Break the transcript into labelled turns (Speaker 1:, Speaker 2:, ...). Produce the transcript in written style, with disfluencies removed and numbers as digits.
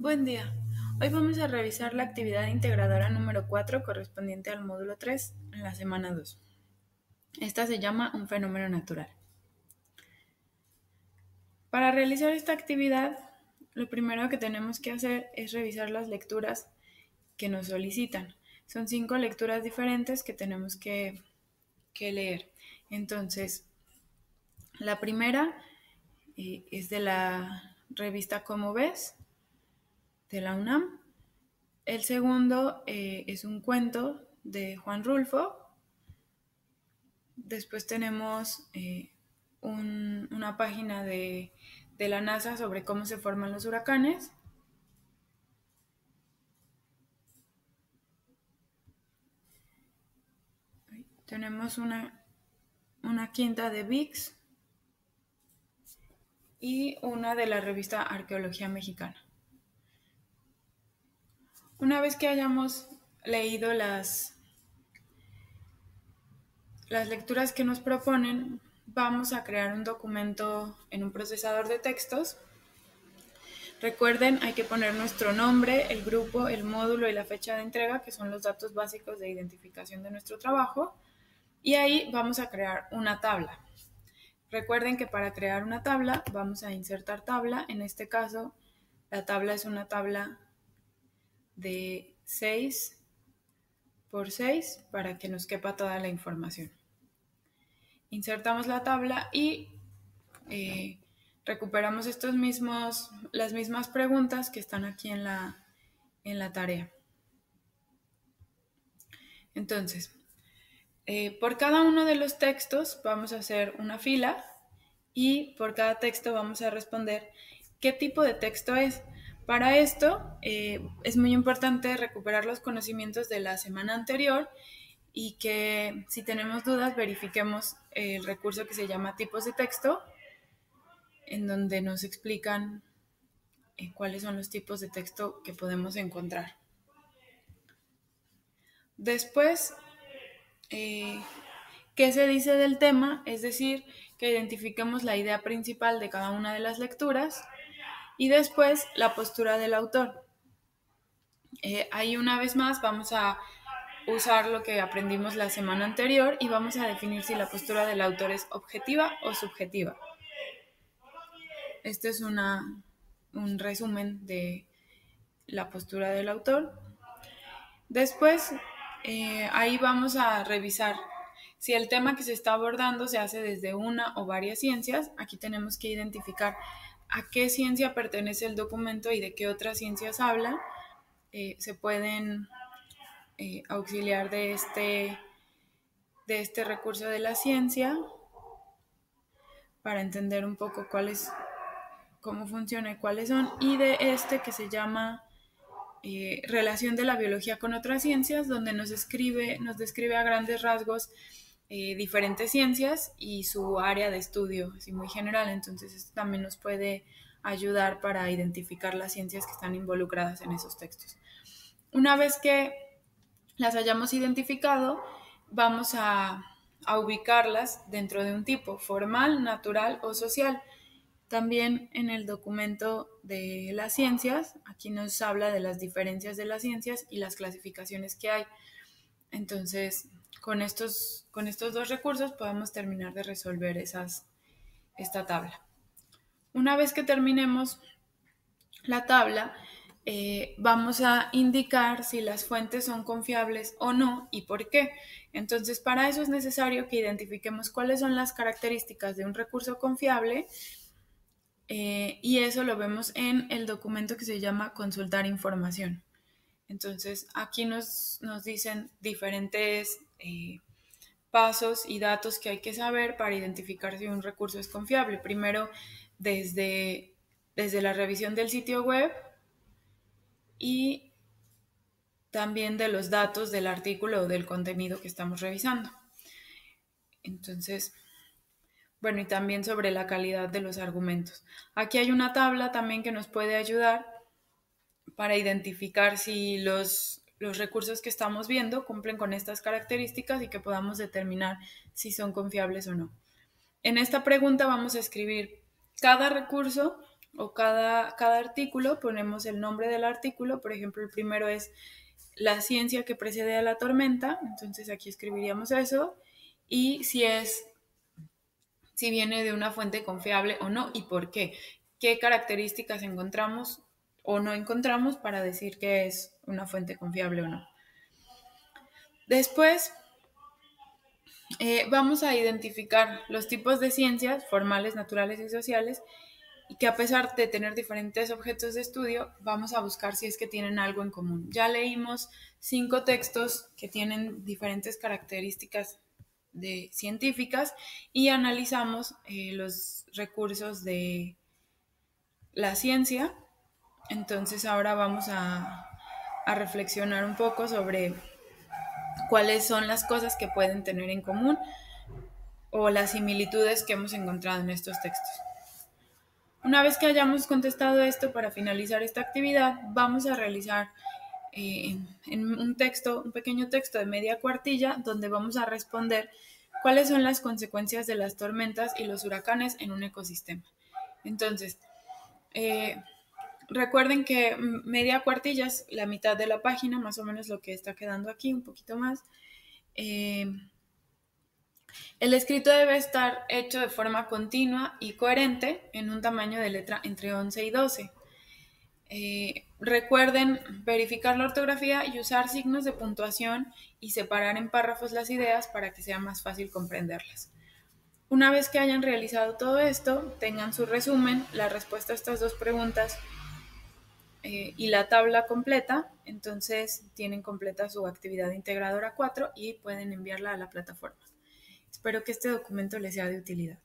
Speaker 1: Buen día. Hoy vamos a revisar la actividad integradora número 4 correspondiente al módulo 3 en la semana 2. Esta se llama un fenómeno natural. Para realizar esta actividad, lo primero que tenemos que hacer es revisar las lecturas que nos solicitan. Son 5 lecturas diferentes que tenemos que leer. Entonces, la primera es de la revista Cómo ves, de la UNAM. El segundo es un cuento de Juan Rulfo. Después tenemos una página de la NASA sobre cómo se forman los huracanes. Tenemos una quinta de VIX y una de la revista Arqueología Mexicana. Una vez que hayamos leído las lecturas que nos proponen, vamos a crear un documento en un procesador de textos. Recuerden, hay que poner nuestro nombre, el grupo, el módulo y la fecha de entrega, que son los datos básicos de identificación de nuestro trabajo. Y ahí vamos a crear una tabla. Recuerden que para crear una tabla vamos a insertar tabla. En este caso, la tabla es una tabla de 6 por 6 para que nos quepa toda la información. Insertamos la tabla y recuperamos las mismas preguntas que están aquí en la tarea. Entonces, por cada uno de los textos vamos a hacer una fila y por cada texto vamos a responder qué tipo de texto es. Para esto es muy importante recuperar los conocimientos de la semana anterior y que si tenemos dudas verifiquemos el recurso que se llama tipos de texto, en donde nos explican cuáles son los tipos de texto que podemos encontrar. Después, ¿qué se dice del tema? Es decir, que identifiquemos la idea principal de cada una de las lecturas y después la postura del autor. Ahí una vez más vamos a usar lo que aprendimos la semana anterior y vamos a definir si la postura del autor es objetiva o subjetiva. Este es un resumen de la postura del autor. Después, ahí vamos a revisar si el tema que se está abordando se hace desde una o varias ciencias. Aquí tenemos que identificar a qué ciencia pertenece el documento y de qué otras ciencias habla. Se pueden auxiliar de este recurso de la ciencia para entender un poco cómo funciona y cuáles son, y de este que se llama relación de la biología con otras ciencias, donde nos describe a grandes rasgos diferentes ciencias y su área de estudio, así muy general. Entonces esto también nos puede ayudar para identificar las ciencias que están involucradas en esos textos. Una vez que las hayamos identificado, vamos a ubicarlas dentro de un tipo formal, natural o social. También en el documento de las ciencias, aquí nos habla de las diferencias de las ciencias y las clasificaciones que hay. Entonces, con estos dos recursos podemos terminar de resolver esta tabla. Una vez que terminemos la tabla, vamos a indicar si las fuentes son confiables o no y por qué. Entonces, para eso es necesario que identifiquemos cuáles son las características de un recurso confiable. Y eso lo vemos en el documento que se llama consultar información. Entonces, aquí nos dicen diferentes pasos y datos que hay que saber para identificar si un recurso es confiable. Primero, desde la revisión del sitio web y también de los datos del artículo o del contenido que estamos revisando. Entonces, bueno, y también sobre la calidad de los argumentos. Aquí hay una tabla también que nos puede ayudar para identificar si los recursos que estamos viendo cumplen con estas características y que podamos determinar si son confiables o no. En esta pregunta vamos a escribir cada recurso o cada artículo, ponemos el nombre del artículo. Por ejemplo, el primero es la ciencia que precede a la tormenta, entonces aquí escribiríamos eso, y si viene de una fuente confiable o no y por qué. ¿Qué características encontramos o no encontramos para decir que es una fuente confiable o no? Después vamos a identificar los tipos de ciencias formales, naturales y sociales, y que a pesar de tener diferentes objetos de estudio, vamos a buscar si es que tienen algo en común. Ya leímos 5 textos que tienen diferentes características científicas y analizamos los recursos de la ciencia. Entonces ahora vamos a reflexionar un poco sobre cuáles son las cosas que pueden tener en común o las similitudes que hemos encontrado en estos textos. Una vez que hayamos contestado esto, para finalizar esta actividad, vamos a realizar en un pequeño texto de media cuartilla, donde vamos a responder cuáles son las consecuencias de las tormentas y los huracanes en un ecosistema. Entonces, recuerden que media cuartilla es la mitad de la página, más o menos lo que está quedando aquí, un poquito más. El escrito debe estar hecho de forma continua y coherente en un tamaño de letra entre 11 y 12. Recuerden verificar la ortografía y usar signos de puntuación y separar en párrafos las ideas para que sea más fácil comprenderlas. Una vez que hayan realizado todo esto, tengan su resumen, la respuesta a estas 2 preguntas y la tabla completa. Entonces tienen completa su actividad integradora 4 y pueden enviarla a la plataforma. Espero que este documento les sea de utilidad.